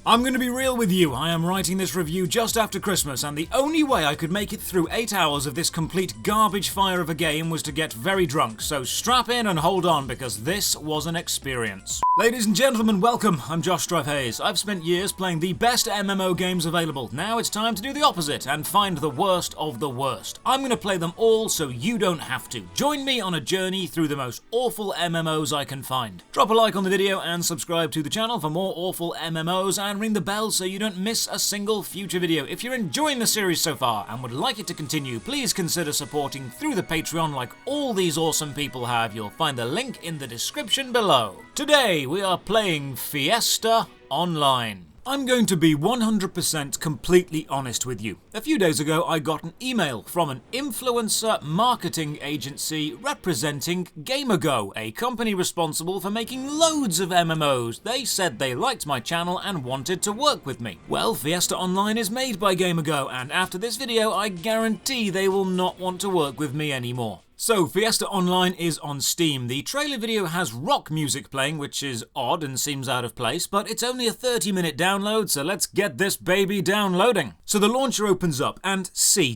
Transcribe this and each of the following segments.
I'm going to be real with you, I am writing this review just after Christmas, and the only way I could make it through 8 hours of this complete garbage fire of a game was to get very drunk, so strap in and hold on because this was an experience. Ladies and gentlemen, welcome, I'm Josh Hayes. I've spent years playing the best MMO games available. Now it's time to do the opposite and find the worst of the worst. I'm going to play them all so you don't have to. Join me on a journey through the most awful MMOs I can find. Drop a like on the video and subscribe to the channel for more awful MMOs, and ring the bell so you don't miss a single future video. If you're enjoying the series so far and would like it to continue, please consider supporting through the Patreon like all these awesome people have. You'll find the link in the description below. Today we are playing Fiesta Online. I'm going to be 100% completely honest with you. A few days ago I got an email from an influencer marketing agency representing GamerGo, a company responsible for making loads of MMOs. They said they liked my channel and wanted to work with me. Well, Fiesta Online is made by GamerGo, and after this video I guarantee they will not want to work with me anymore. So, Fiesta Online is on Steam. The trailer video has rock music playing, which is odd and seems out of place, but it's only a 30-minute download, so let's get this baby downloading. So the launcher opens up, and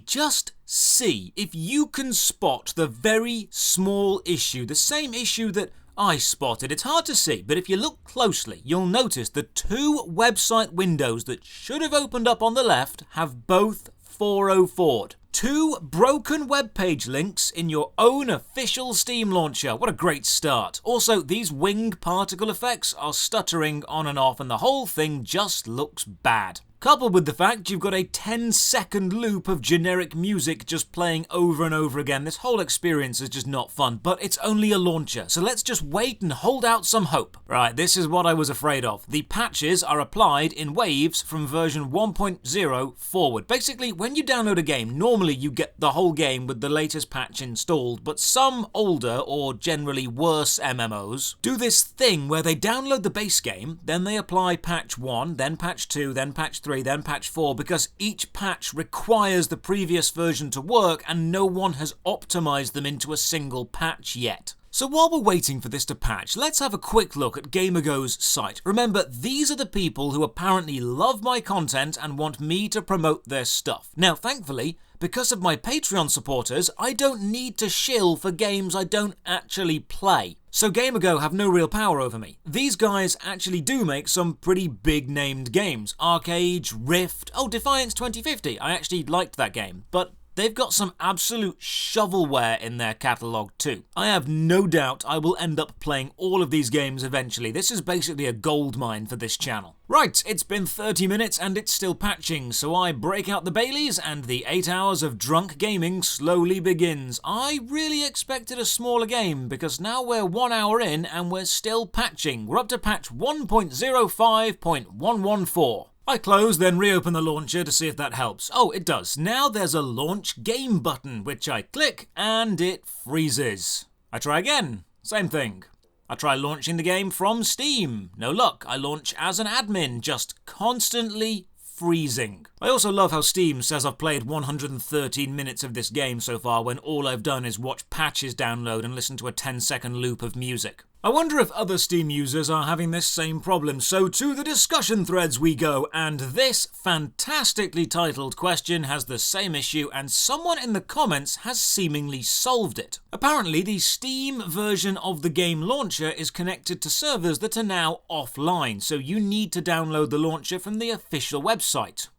just see if you can spot the very small issue, the same issue that I spotted. It's hard to see, but if you look closely, you'll notice the two website windows that should have opened up on the left have both 404'd. Two broken web page links in your own official Steam launcher. What a great start. Also, these wing particle effects are stuttering on and off, and the whole thing just looks bad. Coupled with the fact you've got a 10-second loop of generic music just playing over and over again, this whole experience is just not fun, but it's only a launcher, so let's just wait and hold out some hope. Right, this is what I was afraid of. The patches are applied in waves from version 1.0 forward. Basically, when you download a game, normally you get the whole game with the latest patch installed, but some older or generally worse MMOs do this thing where they download the base game, then they apply patch 1, then patch 2, then patch 3, then patch 4, because each patch requires the previous version to work and no one has optimized them into a single patch yet. So while we're waiting for this to patch, let's have a quick look at GamerGo's site. Remember, these are the people who apparently love my content and want me to promote their stuff. Now, thankfully, because of my Patreon supporters, I don't need to shill for games I don't actually play. So GamerGo have no real power over me. These guys actually do make some pretty big named games. Arcade, Rift, Defiance 2050, I actually liked that game, but they've got some absolute shovelware in their catalogue too. I have no doubt I will end up playing all of these games eventually. This is basically a goldmine for this channel. Right, it's been 30 minutes and it's still patching, so I break out the Baileys and the 8 hours of drunk gaming slowly begins. I really expected a smaller game because now we're 1 hour in and we're still patching. We're up to patch 1.05.114. I close, then reopen the launcher to see if that helps. Oh, it does. Now there's a launch game button, which I click, and it freezes. I try again. Same thing. I try launching the game from Steam. No luck. I launch as an admin, just constantly freezing. I also love how Steam says I've played 113 minutes of this game so far when all I've done is watch patches download and listen to a 10-second loop of music. I wonder if other Steam users are having this same problem, so to the discussion threads we go, and this fantastically titled question has the same issue and someone in the comments has seemingly solved it. Apparently the Steam version of the game launcher is connected to servers that are now offline, so you need to download the launcher from the official website.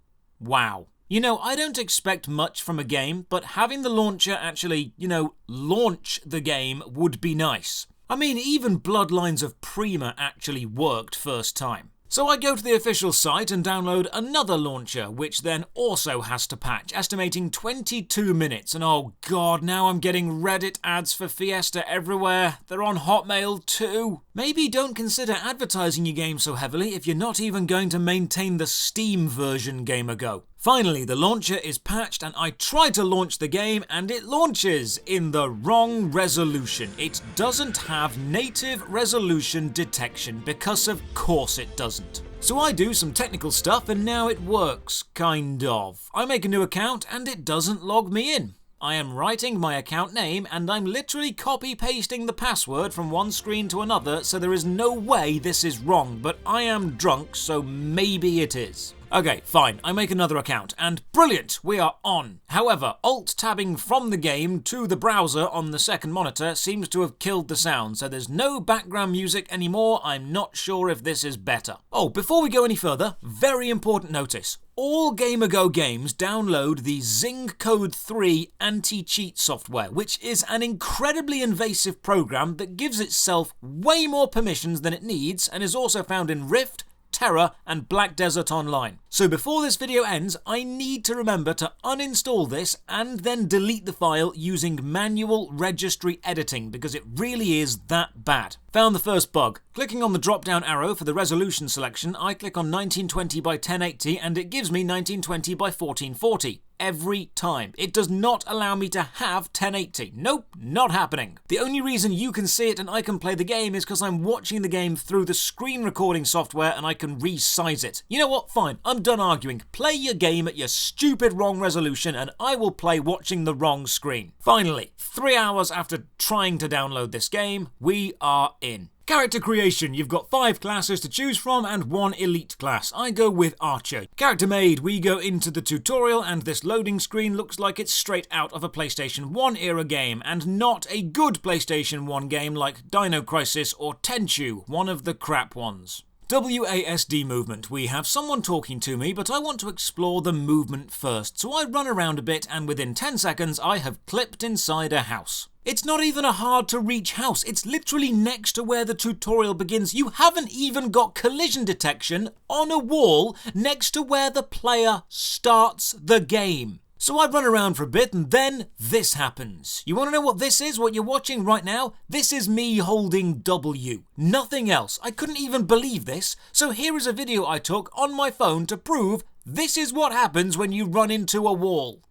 Wow. You know, I don't expect much from a game, but having the launcher actually, launch the game would be nice. I mean, even Bloodlines of Prima actually worked first time. So I go to the official site and download another launcher, which then also has to patch, estimating 22 minutes. And oh god, now I'm getting Reddit ads for Fiesta everywhere. They're on Hotmail too. Maybe don't consider advertising your game so heavily if you're not even going to maintain the Steam version, GamerGo. Finally, the launcher is patched and I try to launch the game and it launches in the wrong resolution. It doesn't have native resolution detection because of course it doesn't. So I do some technical stuff and now it works, kind of. I make a new account and it doesn't log me in. I am writing my account name and I'm literally copy-pasting the password from one screen to another, so there is no way this is wrong, but I am drunk, so maybe it is. Okay, fine, I make another account, and brilliant, we are on. However, alt-tabbing from the game to the browser on the second monitor seems to have killed the sound, so there's no background music anymore. I'm not sure if this is better. Oh, before we go any further, very important notice. All GamerGo games download the Zing Code 3 anti-cheat software, which is an incredibly invasive program that gives itself way more permissions than it needs and is also found in Rift, Terra, and Black Desert Online. So before this video ends, I need to remember to uninstall this and then delete the file using manual registry editing, because it really is that bad. Found the first bug. Clicking on the drop-down arrow for the resolution selection, I click on 1920 by 1080 and it gives me 1920 by 1440. Every time. It does not allow me to have 1080. Nope, not happening. The only reason you can see it and I can play the game is because I'm watching the game through the screen recording software and I can resize it. You know what? Fine, I'm done arguing. Play your game at your stupid wrong resolution and I will play watching the wrong screen. Finally, 3 hours after trying to download this game, we are in. Character creation. You've got 5 classes to choose from and 1 elite class. I go with Archer. Character made. We go into the tutorial and this loading screen looks like it's straight out of a PlayStation 1 era game, and not a good PlayStation 1 game like Dino Crisis or Tenchu, one of the crap ones. WASD movement. We have someone talking to me, but I want to explore the movement first, so I run around a bit and within 10 seconds I have clipped inside a house. It's not even a hard to reach house, it's literally next to where the tutorial begins. You haven't even got collision detection on a wall next to where the player starts the game. So I run around for a bit and then this happens. You want to know what this is, what you're watching right now? This is me holding W. Nothing else. I couldn't even believe this. So here is a video I took on my phone to prove this is what happens when you run into a wall.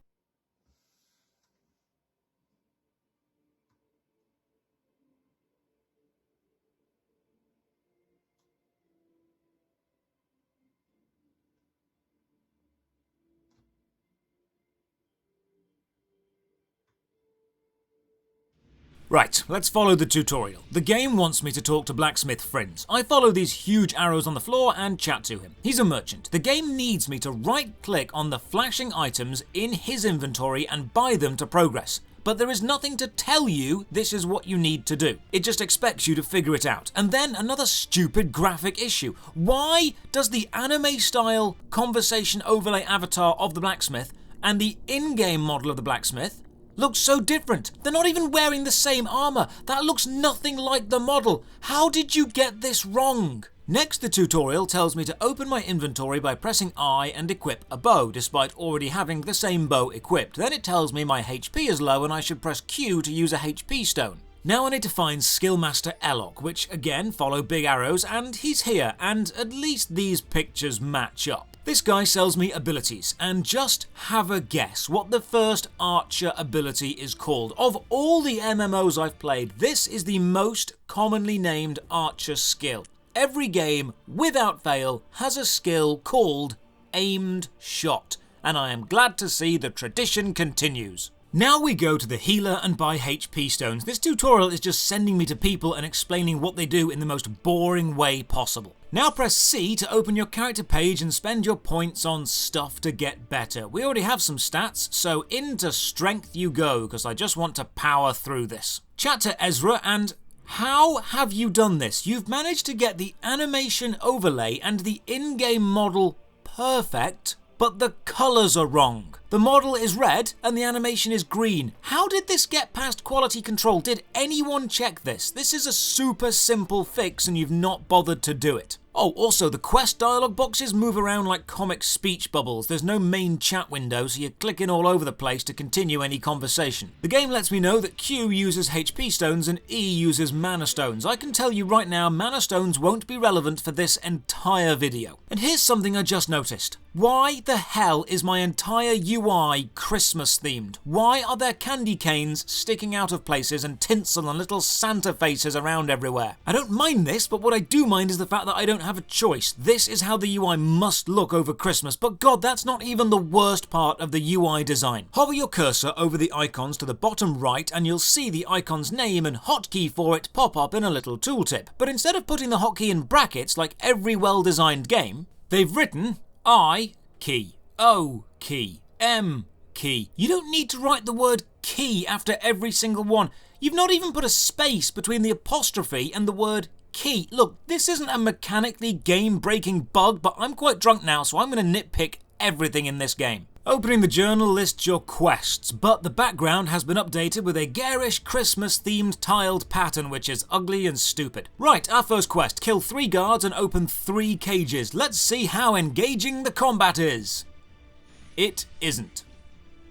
Right, let's follow the tutorial. The game wants me to talk to Blacksmith Friends. I follow these huge arrows on the floor and chat to him. He's a merchant. The game needs me to right-click on the flashing items in his inventory and buy them to progress. But there is nothing to tell you this is what you need to do. It just expects you to figure it out. And then another stupid graphic issue. Why does the anime-style conversation overlay avatar of the blacksmith and the in-game model of the blacksmith looks so different? They're not even wearing the same armor. That looks nothing like the model. How did you get this wrong? Next, the tutorial tells me to open my inventory by pressing I and equip a bow, despite already having the same bow equipped. Then it tells me my HP is low and I should press Q to use a HP stone. Now I need to find Skillmaster Elok, which again follow big arrows, and he's here, and at least these pictures match up. This guy sells me abilities, and just have a guess what the first archer ability is called. Of all the MMOs I've played, this is the most commonly named archer skill. Every game, without fail, has a skill called aimed shot, and I am glad to see the tradition continues. Now we go to the healer and buy HP stones. This tutorial is just sending me to people and explaining what they do in the most boring way possible. Now press C to open your character page and spend your points on stuff to get better. We already have some stats, so into strength you go, because I just want to power through this. Chat to Ezra, and how have you done this? You've managed to get the animation overlay and the in-game model perfect, but the colors are wrong. The model is red and the animation is green. How did this get past quality control? Did anyone check this? This is a super simple fix and you've not bothered to do it. Oh, also the quest dialog boxes move around like comic speech bubbles. There's no main chat window, so you're clicking all over the place to continue any conversation. The game lets me know that Q uses HP stones and E uses mana stones. I can tell you right now, mana stones won't be relevant for this entire video. And here's something I just noticed. Why the hell is my entire UI Christmas themed? Why are there candy canes sticking out of places and tinsel and little Santa faces around everywhere? I don't mind this, but what I do mind is the fact that I don't have a choice. This is how the UI must look over Christmas, but God, that's not even the worst part of the UI design. Hover your cursor over the icons to the bottom right and you'll see the icon's name and hotkey for it pop up in a little tooltip. But instead of putting the hotkey in brackets like every well-designed game, they've written I key, O key, M key. You don't need to write the word key after every single one. You've not even put a space between the apostrophe and the word key. Look, this isn't a mechanically game-breaking bug, but I'm quite drunk now, so I'm going to nitpick everything in this game. Opening the journal lists your quests, but the background has been updated with a garish Christmas-themed tiled pattern which is ugly and stupid. Right, our first quest, kill 3 guards and open 3 cages. Let's see how engaging the combat is. It isn't.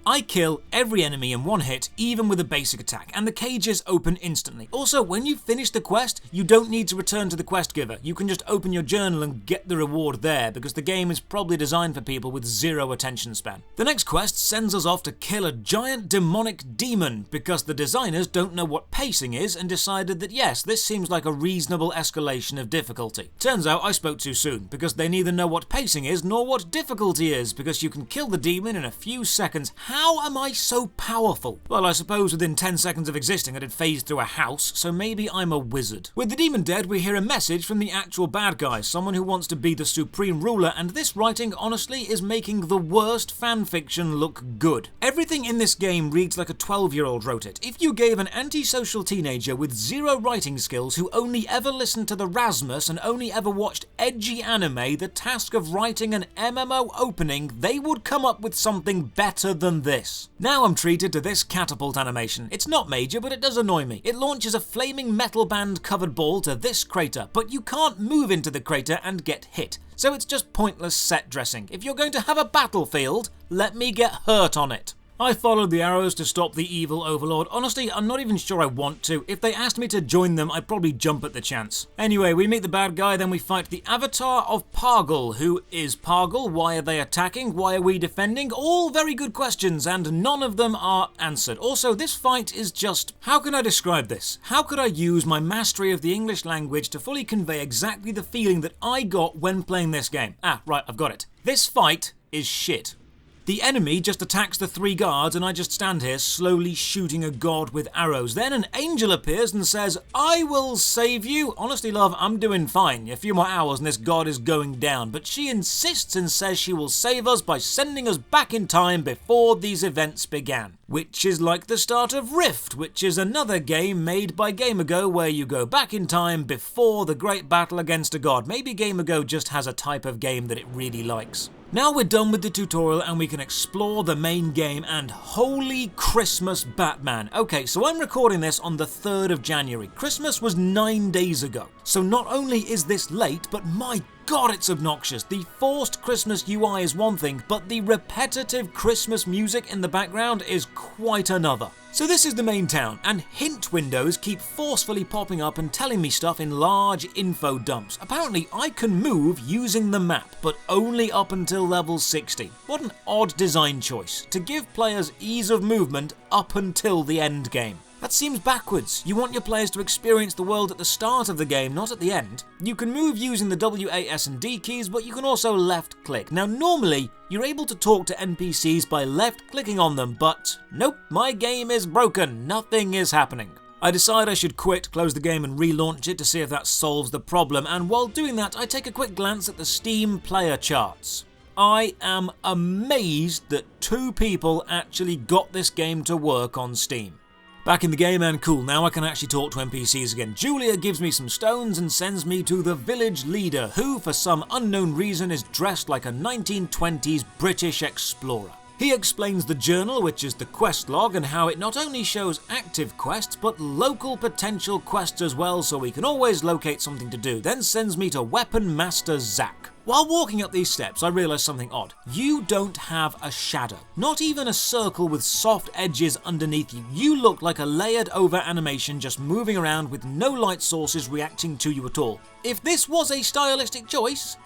I kill every enemy in one hit, even with a basic attack, and the cages open instantly. Also, when you finish the quest, you don't need to return to the quest giver. You can just open your journal and get the reward there, because the game is probably designed for people with 0 attention span. The next quest sends us off to kill a giant demonic demon, because the designers don't know what pacing is and decided that yes, this seems like a reasonable escalation of difficulty. Turns out I spoke too soon, because they neither know what pacing is nor what difficulty is, because you can kill the demon in a few seconds. How am I so powerful? Well, I suppose within 10 seconds of existing I did phase through a house, so maybe I'm a wizard. With the demon dead, we hear a message from the actual bad guy, someone who wants to be the supreme ruler, and this writing honestly is making the worst fanfiction look good. Everything in this game reads like a 12-year-old wrote it. If you gave an antisocial teenager with 0 writing skills who only ever listened to the Rasmus and only ever watched edgy anime the task of writing an MMO opening, they would come up with something better than this. Now I'm treated to this catapult animation. It's not major, but it does annoy me. It launches a flaming metal band covered ball to this crater, but you can't move into the crater and get hit. So it's just pointless set dressing. If you're going to have a battlefield, let me get hurt on it. I followed the arrows to stop the evil overlord. Honestly, I'm not even sure I want to. If they asked me to join them, I'd probably jump at the chance. Anyway, we meet the bad guy, then we fight the avatar of Pargle. Who is Pargle? Why are they attacking? Why are we defending? All very good questions, and none of them are answered. Also, this fight is just... How can I describe this? How could I use my mastery of the English language to fully convey exactly the feeling that I got when playing this game? Ah, right, I've got it. This fight is shit. The enemy just attacks the 3 guards and I just stand here slowly shooting a god with arrows. Then an angel appears and says, I will save you. Honestly, love, I'm doing fine. A few more hours and this god is going down. But she insists and says she will save us by sending us back in time before these events began. Which is like the start of Rift, which is another game made by Gamergo where you go back in time before the great battle against a god. Maybe Gamergo just has a type of game that it really likes. Now we're done with the tutorial and we can explore the main game, and holy Christmas Batman. Okay, so I'm recording this on the 3rd of January. Christmas was 9 days ago. So not only is this late, but my God, it's obnoxious. The forced Christmas UI is one thing, but the repetitive Christmas music in the background is quite another. So this is the main town, and hint windows keep forcefully popping up and telling me stuff in large info dumps. Apparently I can move using the map, but only up until level 60. What an odd design choice, to give players ease of movement up until the end game. That seems backwards. You want your players to experience the world at the start of the game, not at the end. You can move using the W, A, S and D keys, but you can also left click. Now normally, you're able to talk to NPCs by left clicking on them, but nope, my game is broken. Nothing is happening. I decide I should quit, close the game and relaunch it to see if that solves the problem, and while doing that I take a quick glance at the Steam player charts. I am amazed that 2 people actually got this game to work on Steam. Back in the game, and cool, now I can actually talk to NPCs again. Julia gives me some stones and sends me to the village leader, who for some unknown reason is dressed like a 1920s British explorer. He explains the journal, which is the quest log, and how it not only shows active quests, but local potential quests as well, so we can always locate something to do, then sends me to Weapon Master Zach. While walking up these steps, I realised something odd. You don't have a shadow. Not even a circle with soft edges underneath you. You look like a layered over animation just moving around with no light sources reacting to you at all. If this was a stylistic choice,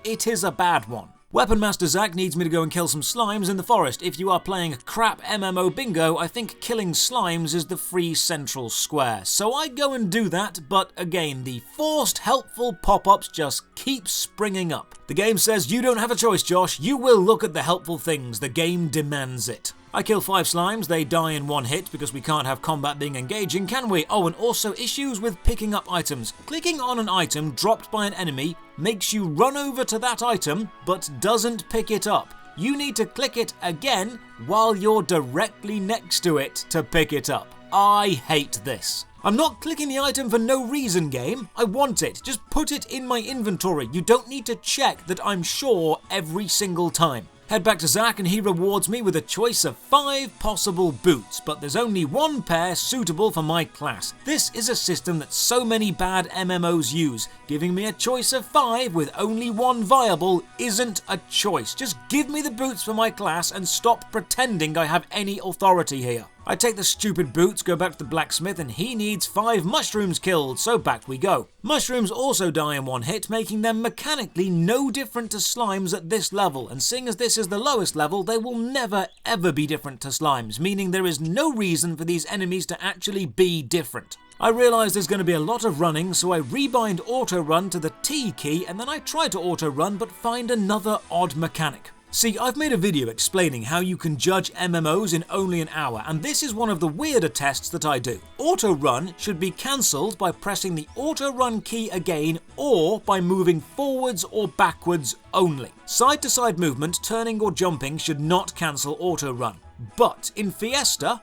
it is a bad one. Weapon Master Zach needs me to go and kill some slimes in the forest. If you are playing crap MMO bingo, I think killing slimes is the free central square. So I go and do that, but again, the forced helpful pop-ups just keep springing up. The game says you don't have a choice, Josh. You will look at the helpful things. The game demands it. I kill 5 slimes, they die in 1 hit because we can't have combat being engaging, can we? Oh, and also issues with picking up items. Clicking on an item dropped by an enemy makes you run over to that item, but doesn't pick it up. You need to click it again while you're directly next to it to pick it up. I hate this. I'm not clicking the item for no reason, game. I want it. Just put it in my inventory. You don't need to check that I'm sure every single time. Head back to Zach and he rewards me with a choice of 5 possible boots, but there's only 1 pair suitable for my class. This is a system that so many bad MMOs use. Giving me a choice of 5 with only 1 viable isn't a choice. Just give me the boots for my class and stop pretending I have any authority here. I take the stupid boots, go back to the blacksmith, and he needs 5 mushrooms killed, so back we go. Mushrooms also die in 1 hit, making them mechanically no different to slimes at this level, and seeing as this is the lowest level, they will never ever be different to slimes, meaning there is no reason for these enemies to actually be different. I realise there's going to be a lot of running, so I rebind auto run to the T key, and then I try to auto run but find another odd mechanic. See, I've made a video explaining how you can judge MMOs in only an hour, and this is one of the weirder tests that I do. Auto run should be cancelled by pressing the auto run key again or by moving forwards or backwards only. Side to side movement, turning or jumping should not cancel auto run. But in Fiesta,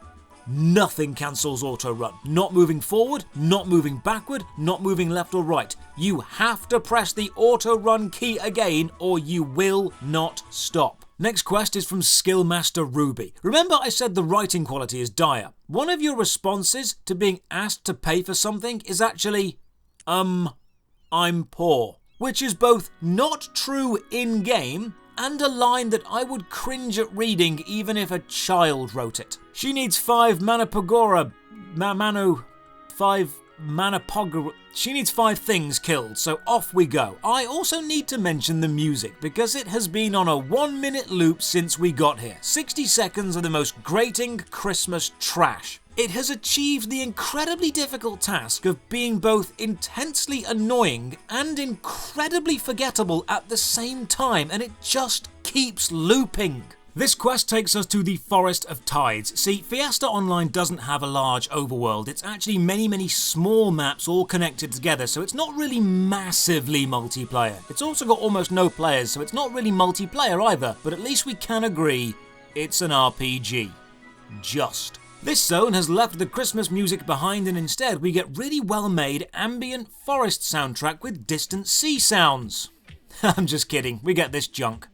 nothing cancels auto run. Not moving forward, not moving backward, not moving left or right. You have to press the auto run key again or you will not stop. Next quest is from Skill Master Ruby. Remember I said the writing quality is dire. One of your responses to being asked to pay for something is actually, I'm poor. Which is both not true in-game and a line that I would cringe at reading even if a child wrote it. She needs 5 Manapagora, she needs 5 things killed, so off we go. I also need to mention the music, because it has been on a 1-minute loop since we got here. 60 seconds of the most grating Christmas trash. It has achieved the incredibly difficult task of being both intensely annoying and incredibly forgettable at the same time, and it just keeps looping. This quest takes us to the Forest of Tides. See, Fiesta Online doesn't have a large overworld. It's actually many small maps all connected together, so it's not really massively multiplayer. It's also got almost no players, so it's not really multiplayer either, but at least we can agree it's an RPG. Just. This zone has left the Christmas music behind, and instead we get really well-made ambient forest soundtrack with distant sea sounds. I'm just kidding, we get this junk.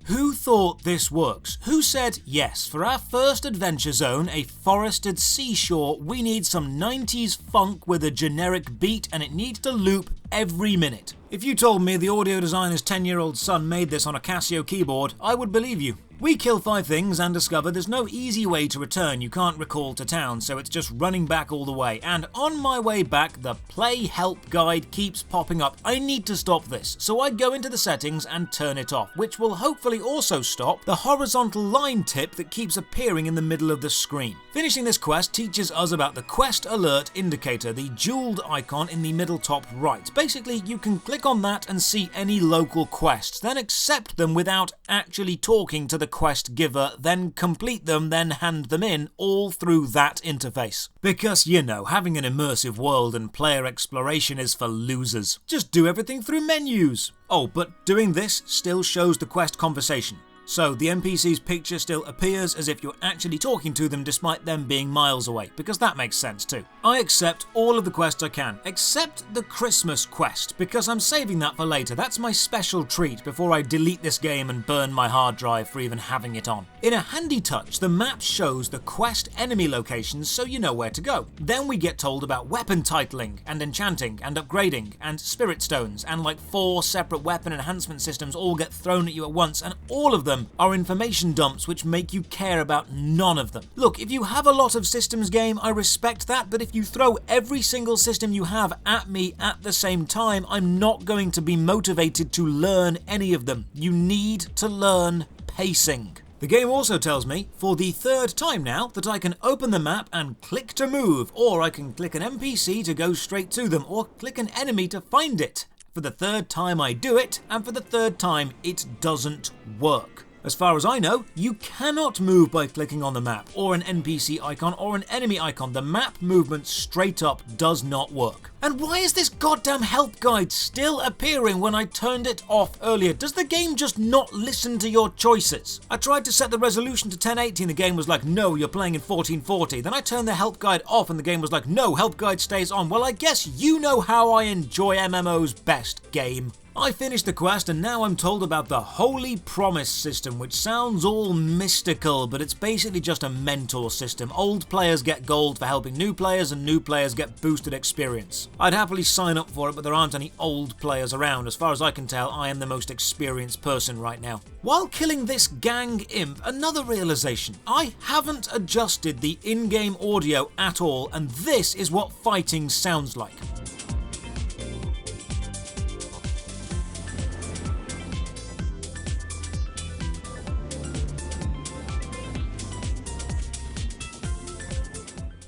Who thought this works? Who said, yes, for our first adventure zone, a forested seashore, we need some 90s funk with a generic beat and it needs to loop every minute? If you told me the audio designer's 10-year-old son made this on a Casio keyboard, I would believe you. We kill 5 things and discover there's no easy way to return. You can't recall to town, so it's just running back all the way. And on my way back, the play help guide keeps popping up. I need to stop this, so I go into the settings and turn it off, which will hopefully also stop the horizontal line tip that keeps appearing in the middle of the screen. Finishing this quest teaches us about the quest alert indicator, the jeweled icon in the middle top right. Basically, you can click on that and see any local quests, then accept them without actually talking to the quest giver, then complete them, then hand them in, all through that interface. Because, you know, having an immersive world and player exploration is for losers. Just do everything through menus. Oh, but doing this still shows the quest conversation. So the NPC's picture still appears as if you're actually talking to them despite them being miles away, because that makes sense too. I accept all of the quests I can, except the Christmas quest, because I'm saving that for later. That's my special treat before I delete this game and burn my hard drive for even having it on. In a handy touch, the map shows the quest enemy locations so you know where to go. Then we get told about weapon titling and enchanting and upgrading and spirit stones, and like 4 separate weapon enhancement systems all get thrown at you at once, and all of them them are information dumps which make you care about none of them. Look, if you have a lot of systems game, I respect that, but if you throw every single system you have at me at the same time, I'm not going to be motivated to learn any of them. You need to learn pacing. The game also tells me, for the third time now, that I can open the map and click to move, or I can click an NPC to go straight to them, or click an enemy to find it. For the third time I do it, and for the third time it doesn't work. As far as I know, you cannot move by clicking on the map, or an NPC icon, or an enemy icon. The map movement straight up does not work. And why is this goddamn help guide still appearing when I turned it off earlier? Does the game just not listen to your choices? I tried to set the resolution to 1080 and the game was like, no, you're playing in 1440. Then I turned the help guide off and the game was like, no, help guide stays on. Well, I guess you know how I enjoy MMOs best, game. I finished the quest and now I'm told about the Holy Promise system, which sounds all mystical, but it's basically just a mentor system. Old players get gold for helping new players and new players get boosted experience. I'd happily sign up for it, but there aren't any old players around. As far as I can tell, I am the most experienced person right now. While killing this gang imp, another realization. I haven't adjusted the in-game audio at all, and this is what fighting sounds like.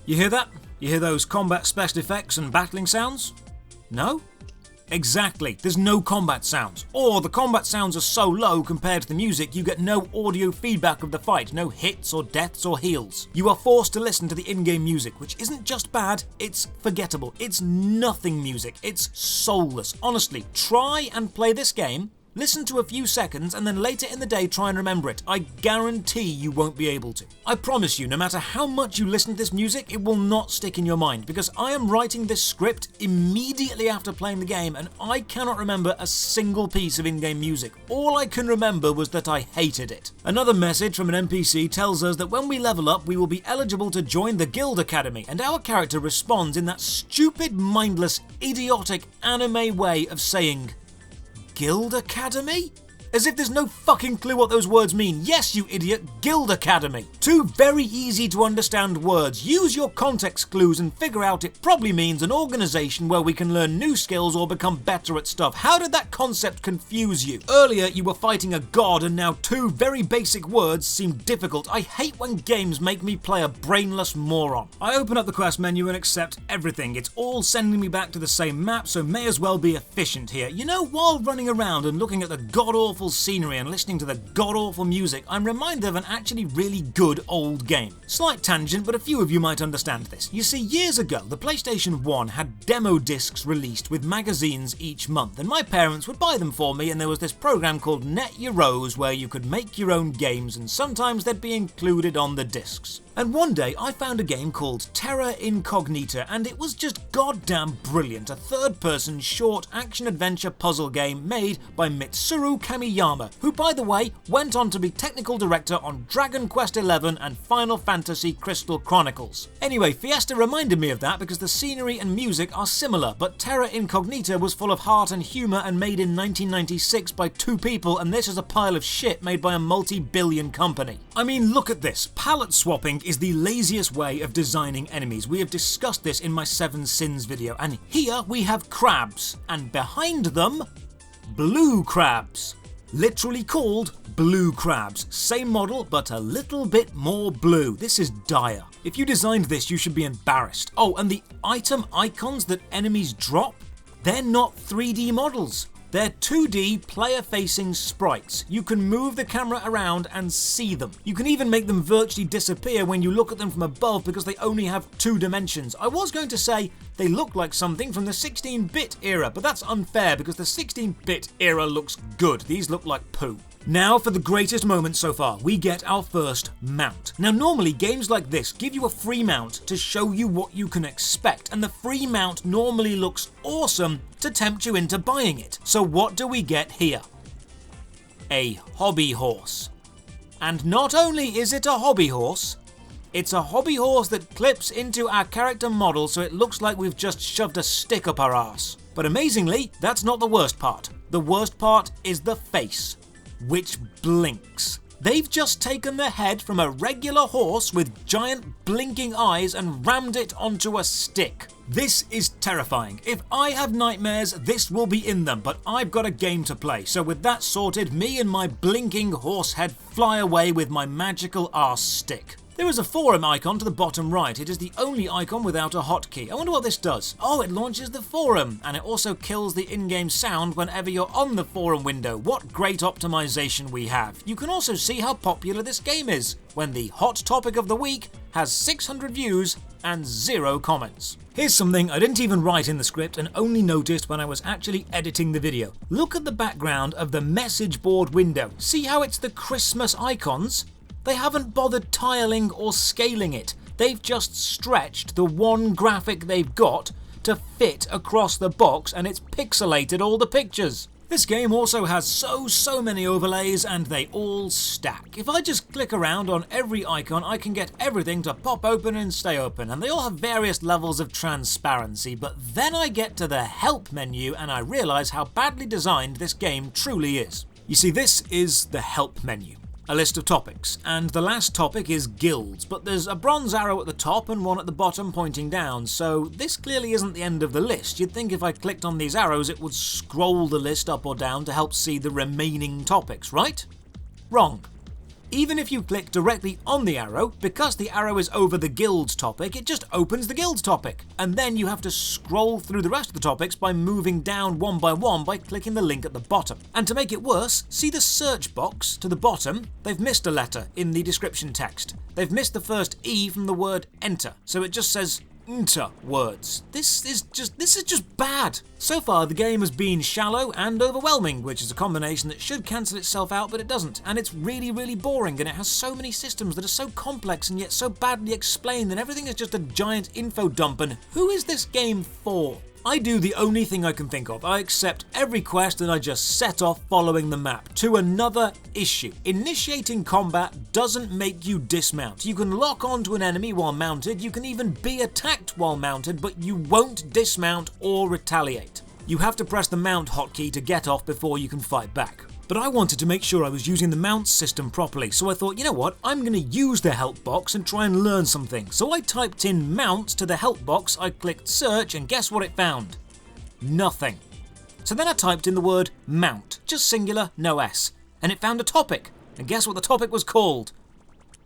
You hear that? You hear those combat special effects and battling sounds? No? Exactly, there's no combat sounds. Or the combat sounds are so low compared to the music you get no audio feedback of the fight, no hits or deaths or heals. You are forced to listen to the in-game music, which isn't just bad, it's forgettable. It's nothing music, it's soulless. Honestly, try and play this game, listen to a few seconds, and then later in the day try and remember it. I guarantee you won't be able to. I promise you, no matter how much you listen to this music, it will not stick in your mind, because I am writing this script immediately after playing the game, and I cannot remember a single piece of in-game music. All I can remember was that I hated it. Another message from an NPC tells us that when we level up, we will be eligible to join the Guild Academy, and our character responds in that stupid, mindless, idiotic anime way of saying, Guild Academy? As if there's no fucking clue what those words mean. Yes, you idiot, Guild Academy. Two very easy to understand words. Use your context clues and figure out it probably means an organization where we can learn new skills or become better at stuff. How did that concept confuse you? Earlier you were fighting a god and now two very basic words seem difficult. I hate when games make me play a brainless moron. I open up the quest menu and accept everything. It's all sending me back to the same map, so may as well be efficient here. You know, while running around and looking at the god-awful scenery and listening to the god-awful music, I'm reminded of an actually really good old game. Slight tangent, but a few of you might understand this. You see, years ago, the PlayStation 1 had demo discs released with magazines each month, and my parents would buy them for me, and there was this program called Net Your Rose where you could make your own games, and sometimes they'd be included on the discs. And one day I found a game called Terra Incognita, and it was just goddamn brilliant. A third-person short action-adventure puzzle game made by Mitsuru Kamiyama, who, by the way, went on to be technical director on Dragon Quest XI and Final Fantasy Crystal Chronicles. Anyway, Fiesta reminded me of that because the scenery and music are similar, but Terra Incognita was full of heart and humour and made in 1996 by two people, and this is a pile of shit made by a multi-billion company. I mean, look at this. Palette swapping is the laziest way of designing enemies. We have discussed this in my 7 Sins video, and here we have crabs, and behind them, blue crabs. Literally called blue crabs. Same model, but a little bit more blue. This is dire. If you designed this, you should be embarrassed. Oh, and the item icons that enemies drop, they're not 3D models. They're 2D player-facing sprites. You can move the camera around and see them. You can even make them virtually disappear when you look at them from above because they only have 2 dimensions. I was going to say they look like something from the 16-bit era, but that's unfair because the 16-bit era looks good. These look like poo. Now for the greatest moment so far, we get our first mount. Now normally games like this give you a free mount to show you what you can expect, and the free mount normally looks awesome to tempt you into buying it. So what do we get here? A hobby horse. And not only is it a hobby horse, it's a hobby horse that clips into our character model so it looks like we've just shoved a stick up our ass. But amazingly, that's not the worst part. The worst part is the face. which blinks. They've just taken the head from a regular horse with giant blinking eyes and rammed it onto a stick. This is terrifying. If I have nightmares, this will be in them, but I've got a game to play. So with that sorted, me and my blinking horse head fly away with my magical arse stick. There is a forum icon to the bottom right. It is the only icon without a hotkey. I wonder what this does. Oh, it launches the forum, and it also kills the in-game sound whenever you're on the forum window. What great optimization we have. You can also see how popular this game is, when the hot topic of the week has 600 views and 0 comments. Here's something I didn't even write in the script and only noticed when I was actually editing the video. Look at the background of the message board window. See how it's the Christmas icons? They haven't bothered tiling or scaling it. They've just stretched the one graphic they've got to fit across the box, and it's pixelated all the pictures. This game also has so many overlays, and they all stack. If I just click around on every icon, I can get everything to pop open and stay open, and they all have various levels of transparency, but then I get to the help menu and I realise how badly designed this game truly is. You see, this is the help menu. A list of topics, and the last topic is guilds, but there's a bronze arrow at the top and one at the bottom pointing down, so this clearly isn't the end of the list. You'd think if I clicked on these arrows it would scroll the list up or down to help see the remaining topics, right? Wrong. Even if you click directly on the arrow, because the arrow is over the guilds topic, it just opens the guilds topic. And then you have to scroll through the rest of the topics by moving down one by one by clicking the link at the bottom. And to make it worse, see the search box to the bottom? They've missed a letter in the description text. They've missed the first E from the word enter, so it just says enter words. This is just bad. So far the game has been shallow and overwhelming, which is a combination that should cancel itself out, but it doesn't. And it's really boring, and it has so many systems that are so complex and yet so badly explained, and everything is just a giant info dump, and who is this game for? I do the only thing I can think of. I accept every quest and I just set off following the map. To another issue. Initiating combat doesn't make you dismount. You can lock onto an enemy while mounted, you can even be attacked while mounted, but you won't dismount or retaliate. You have to press the mount hotkey to get off before you can fight back. But I wanted to make sure I was using the mount system properly, so I thought, you know what, I'm going to use the help box and try and learn something. So I typed in mount to the help box, I clicked search, and guess what it found? Nothing. So then I typed in the word mount, just singular, no S, and it found a topic. And guess what the topic was called?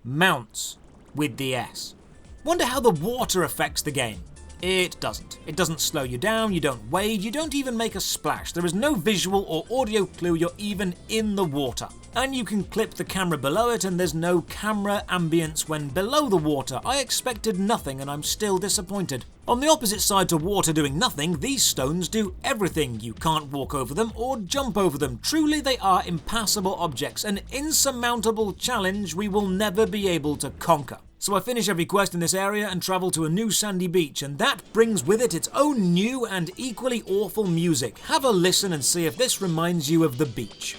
Mounts, with the S. Wonder how the water affects the game. It doesn't. It doesn't slow you down, you don't wade, you don't even make a splash. There is no visual or audio clue you're even in the water. And you can clip the camera below it, and there's no camera ambience when below the water. I expected nothing, and I'm still disappointed. On the opposite side to water doing nothing, these stones do everything. You can't walk over them or jump over them. Truly, they are impassable objects, an insurmountable challenge we will never be able to conquer. So I finish every quest in this area and travel to a new sandy beach, and that brings with it its own new and equally awful music. Have a listen and see if this reminds you of the beach.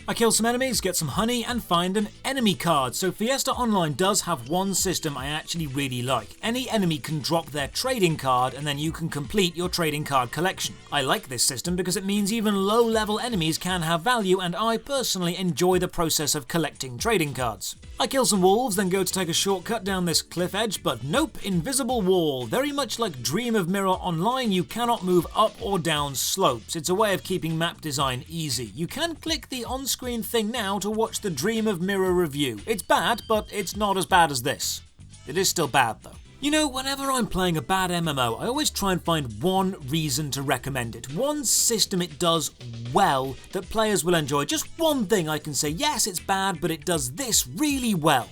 I kill some enemies, get some honey, and find an enemy card. So Fiesta Online does have one system I actually really like. Any enemy can drop their trading card, and then you can complete your trading card collection. I like this system because it means even low-level enemies can have value, and I personally enjoy the process of collecting trading cards. I kill some wolves, then go to take a shortcut down this cliff edge, but nope, invisible wall. Very much like Dream of Mirror Online, you cannot move up or down slopes. It's a way of keeping map design easy. You can click the on-screen thing now to watch the Dream of Mirror review. It's bad, but it's not as bad as this. It is still bad though. You know, whenever I'm playing a bad MMO, I always try and find one reason to recommend it. One system it does well that players will enjoy. Just one thing I can say, yes, it's bad, but it does this really well.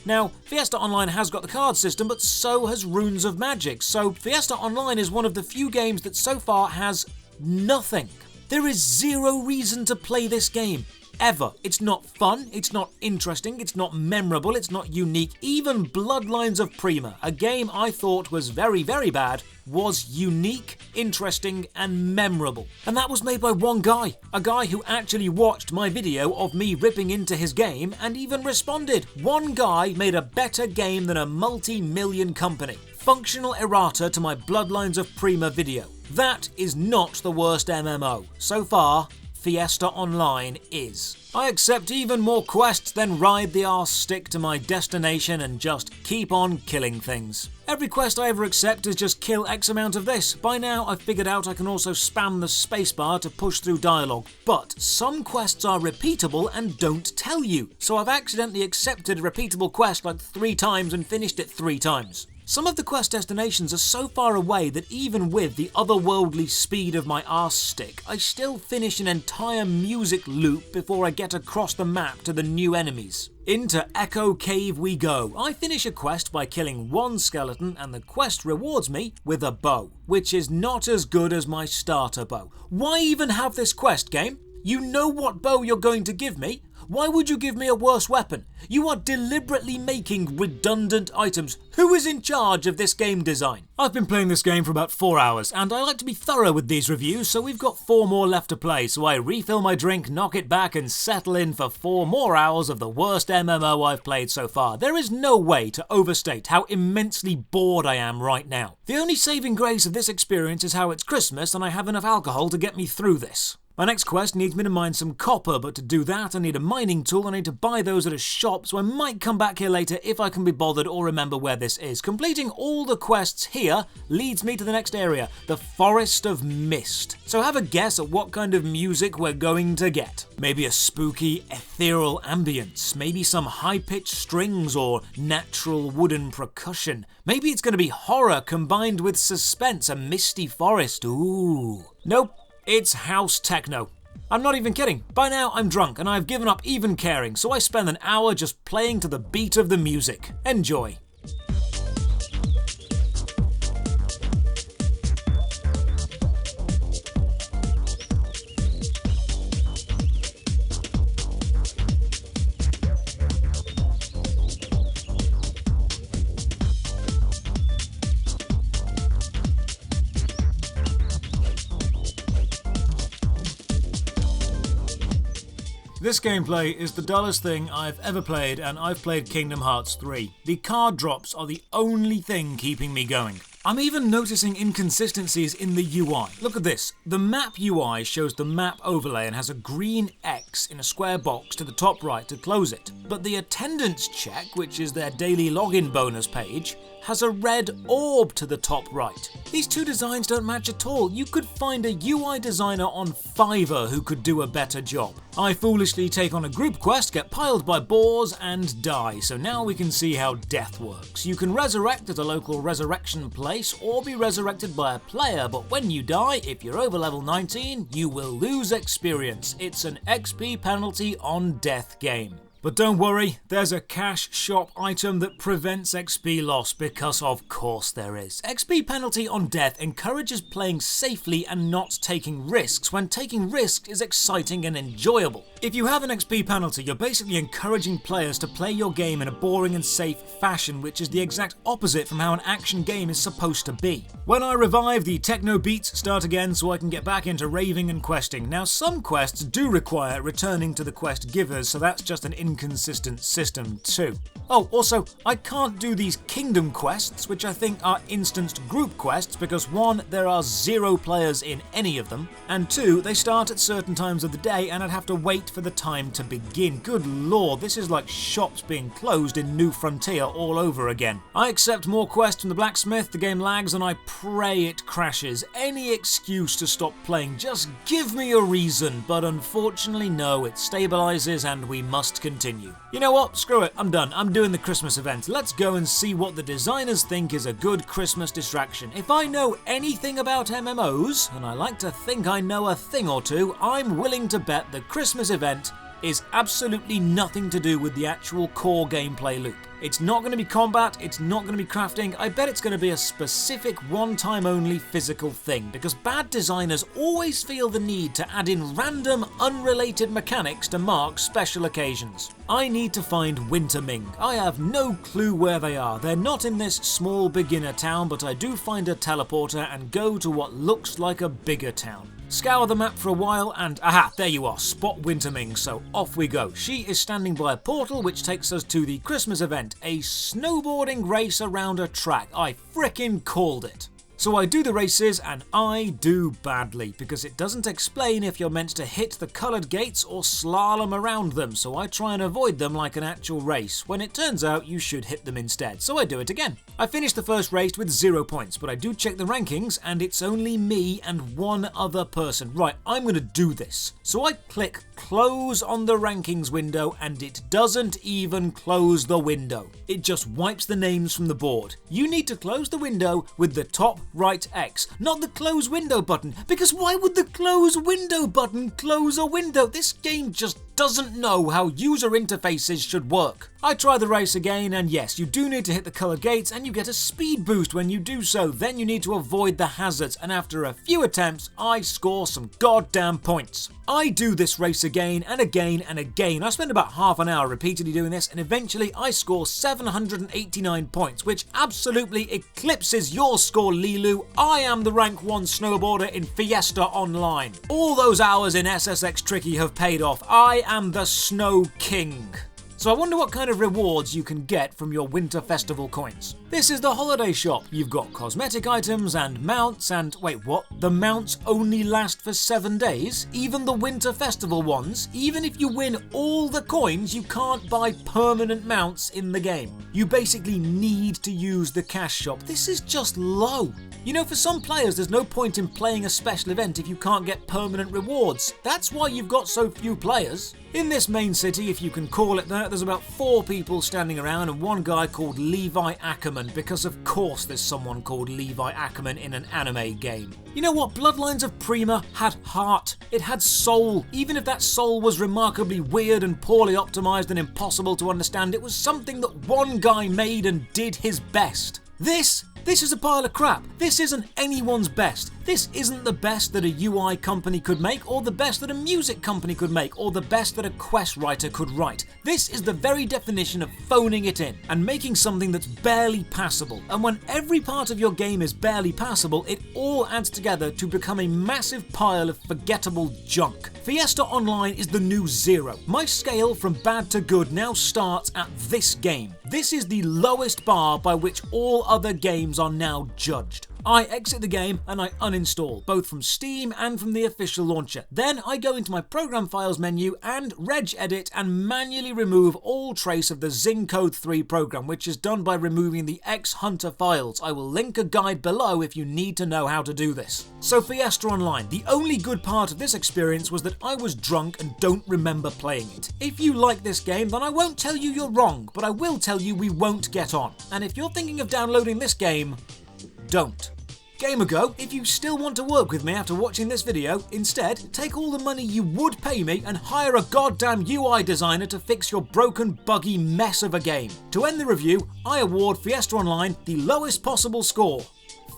Now, Fiesta Online has got the card system, but so has Runes of Magic. So Fiesta Online is one of the few games that so far has nothing. There is zero reason to play this game. ever. It's not fun, it's not interesting, it's not memorable, it's not unique. Even Bloodlines of Prima, a game I thought was very, very bad, was unique, interesting, and memorable. And that was made by one guy. A guy who actually watched my video of me ripping into his game and even responded. One guy made a better game than a multi-million company. Functional errata to my Bloodlines of Prima video. That is not the worst MMO. So far, Fiesta Online is. I accept even more quests than ride the arse stick to my destination and just keep on killing things. Every quest I ever accept is just kill X amount of this. By now I've figured out I can also spam the spacebar to push through dialogue. But some quests are repeatable and don't tell you. So I've accidentally accepted a repeatable quest like 3 times and finished it 3 times. Some of the quest destinations are so far away that even with the otherworldly speed of my arse stick, I still finish an entire music loop before I get across the map to the new enemies. Into Echo Cave we go. I finish a quest by killing 1 skeleton and the quest rewards me with a bow, which is not as good as my starter bow. Why even have this quest, game? You know what bow you're going to give me. Why would you give me a worse weapon? You are deliberately making redundant items. Who is in charge of this game design? I've been playing this game for about 4 hours, and I like to be thorough with these reviews, so we've got 4 more left to play, so I refill my drink, knock it back, and settle in for 4 more hours of the worst MMO I've played so far. There is no way to overstate how immensely bored I am right now. The only saving grace of this experience is how it's Christmas and I have enough alcohol to get me through this. My next quest needs me to mine some copper, but to do that I need a mining tool. I need to buy those at a shop, so I might come back here later if I can be bothered or remember where this is. Completing all the quests here leads me to the next area, the Forest of Mist. So have a guess at what kind of music we're going to get. Maybe a spooky, ethereal ambience, maybe some high-pitched strings or natural wooden percussion. Maybe it's going to be horror combined with suspense, a misty forest. Ooh. Nope. It's house techno. I'm not even kidding. By now I'm drunk and I've given up even caring, so I spend an hour just playing to the beat of the music. Enjoy. This gameplay is the dullest thing I've ever played, and I've played Kingdom Hearts 3. The card drops are the only thing keeping me going. I'm even noticing inconsistencies in the UI. Look at this. The map UI shows the map overlay and has a green X in a square box to the top right to close it. But the attendance check, which is their daily login bonus page, has a red orb to the top right. These 2 designs don't match at all. You could find a UI designer on Fiverr who could do a better job. I foolishly take on a group quest, get piled by boars, and die. So now we can see how death works. You can resurrect at a local resurrection place or be resurrected by a player, but when you die, if you're over level 19, you will lose experience. It's an XP penalty on death game. But don't worry, there's a cash shop item that prevents XP loss, because of course there is. XP penalty on death encourages playing safely and not taking risks, when taking risks is exciting and enjoyable. If you have an XP penalty, you're basically encouraging players to play your game in a boring and safe fashion, which is the exact opposite from how an action game is supposed to be. When I revive, the techno beats start again so I can get back into raving and questing. Now some quests do require returning to the quest givers, so that's just an inconsistent system too. Oh, also, I can't do these kingdom quests, which I think are instanced group quests, because 1, there are 0 players in any of them, and 2, they start at certain times of the day and I'd have to wait for the time to begin. Good lord, this is like shops being closed in New Frontier all over again. I accept more quests from the blacksmith, the game lags, and I pray it crashes. Any excuse to stop playing, just give me a reason, but unfortunately no, it stabilizes and we must continue. You know what, screw it, I'm done. I'm doing the Christmas event. Let's go and see what the designers think is a good Christmas distraction. If I know anything about MMOs, and I like to think I know a thing or two, I'm willing to bet the Christmas event is absolutely nothing to do with the actual core gameplay loop. It's not going to be combat, it's not going to be crafting, I bet it's going to be a specific one-time only physical thing, because bad designers always feel the need to add in random, unrelated mechanics to mark special occasions. I need to find Winterming. I have no clue where they are. They're not in this small beginner town, but I do find a teleporter and go to what looks like a bigger town. Scour the map for a while and aha, there you are, spot Winterming, so off we go. She is standing by a portal which takes us to the Christmas event, a snowboarding race around a track. I frickin' called it. So I do the races and I do badly, because it doesn't explain if you're meant to hit the coloured gates or slalom around them, so I try and avoid them like an actual race, when it turns out you should hit them instead, so I do it again. I finished the first race with 0 points, but I do check the rankings and it's only me and one other person. Right, I'm gonna do this. So I click close on the rankings window and it doesn't even close the window. It just wipes the names from the board. You need to close the window with the top right X, not the close window button, because why would the close window button close a window? This game just doesn't know how user interfaces should work. I try the race again and yes, you do need to hit the coloured gates and you get a speed boost when you do so. Then you need to avoid the hazards and after a few attempts I score some goddamn points. I do this race again and again and again. I spend about half an hour repeatedly doing this and eventually I score 789 points, which absolutely eclipses your score, Lilu. I am the rank 1 snowboarder in Fiesta Online. All those hours in SSX Tricky have paid off. I am the Snow King. So I wonder what kind of rewards you can get from your Winter Festival coins. This is the holiday shop. You've got cosmetic items and mounts and wait, what? The mounts only last for 7 days? Even the Winter Festival ones? Even if you win all the coins, you can't buy permanent mounts in the game. You basically need to use the cash shop. This is just low. You know, for some players there's no point in playing a special event if you can't get permanent rewards. That's why you've got so few players. In this main city, if you can call it that, there's about 4 people standing around and one guy called Levi Ackerman, because of course there's someone called Levi Ackerman in an anime game. You know what? Bloodlines of Prima had heart. It had soul. Even if that soul was remarkably weird and poorly optimized and impossible to understand, it was something that one guy made and did his best. This is a pile of crap. This isn't anyone's best. This isn't the best that a UI company could make, or the best that a music company could make, or the best that a quest writer could write. This is the very definition of phoning it in and making something that's barely passable. And when every part of your game is barely passable, it all adds together to become a massive pile of forgettable junk. Fiesta Online is the new 0. My scale from bad to good now starts at this game. This is the lowest bar by which all other games are now judged. I exit the game and I uninstall, both from Steam and from the official launcher. Then I go into my program files menu and regedit and manually remove all trace of the Zingcode 3 program, which is done by removing the X-Hunter files. I will link a guide below if you need to know how to do this. So Fiesta Online, the only good part of this experience was that I was drunk and don't remember playing it. If you like this game, then I won't tell you you're wrong, but I will tell you we won't get on. And if you're thinking of downloading this game, don't. Gamergo, if you still want to work with me after watching this video, instead, take all the money you would pay me and hire a goddamn UI designer to fix your broken, buggy mess of a game. To end the review, I award Fiesta Online the lowest possible score.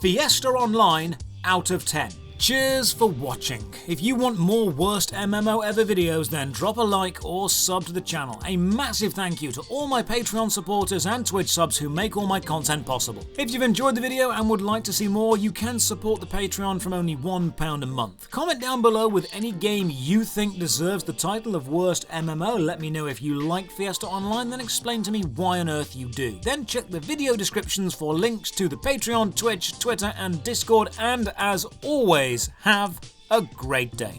Fiesta Online out of 10. Cheers for watching. If you want more Worst MMO Ever videos, then drop a like or sub to the channel. A massive thank you to all my Patreon supporters and Twitch subs who make all my content possible. If you've enjoyed the video and would like to see more, you can support the Patreon from only £1 a month. Comment down below with any game you think deserves the title of Worst MMO. Let me know if you like Fiesta Online, then explain to me why on earth you do. Then check the video descriptions for links to the Patreon, Twitch, Twitter and Discord, and as always, have a great day.